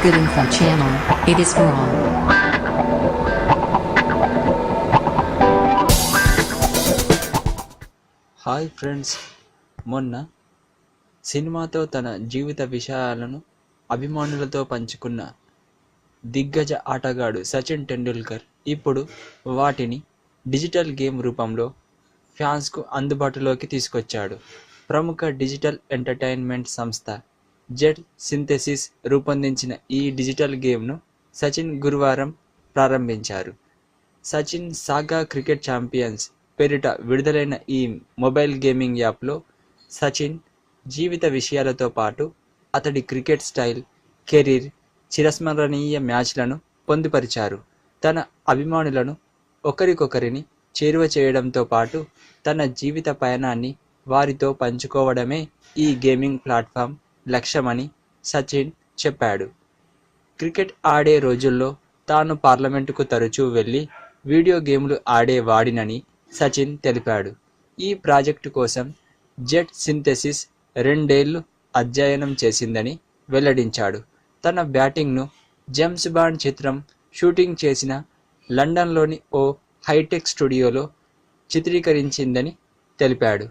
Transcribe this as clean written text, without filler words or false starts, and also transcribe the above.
Good Info Channel. It is for all. Hi friends, మొన్న సినిమాతో తన జీవిత విషయాలను అభిమానులతో పంచుకున్న దిగ్గజ ఆటగాడు సచిన్ టెండూల్కర్ ఇప్పుడు వాటిని డిజిటల్ గేమ్ రూపంలో ఫ్యాన్స్కు అందుబాటులోకి తీసుకొచ్చాడు. ప్రముఖ డిజిటల్ ఎంటర్టైన్మెంట్ సంస్థ జెడ్ సింథసిస్ రూపొందించిన ఈ డిజిటల్ గేమ్ను సచిన్ గురువారం ప్రారంభించారు. సచిన్ సాగా క్రికెట్ ఛాంపియన్స్ పేరిట విడుదలైన ఈ మొబైల్ గేమింగ్ యాప్లో సచిన్ జీవిత విషయాలతో పాటు అతడి క్రికెట్ స్టైల్, కెరీర్, చిరస్మరణీయ మ్యాచ్లను పొందుపరిచారు. తన అభిమానులను ఒకరికొకరిని చేరువ చేయడంతో పాటు తన జీవిత పయనాన్ని వారితో పంచుకోవడమే ఈ గేమింగ్ ప్లాట్ఫామ్ లక్ష్యమని సచిన్ చెప్పాడు. క్రికెట్ ఆడే రోజుల్లో తాను పార్లమెంటుకు తరచూ వెళ్ళి వీడియో గేమ్లు ఆడేవాడినని సచిన్ తెలిపాడు. ఈ ప్రాజెక్టు కోసం జెడ్ సింథసిస్ 2 ఏళ్లు అధ్యయనం చేసిందని వెల్లడించాడు. తన బ్యాటింగ్ను జేమ్స్ బాండ్ చిత్రం షూటింగ్ చేసిన లండన్లోని ఓ హైటెక్ స్టూడియోలో చిత్రీకరించిందని తెలిపాడు.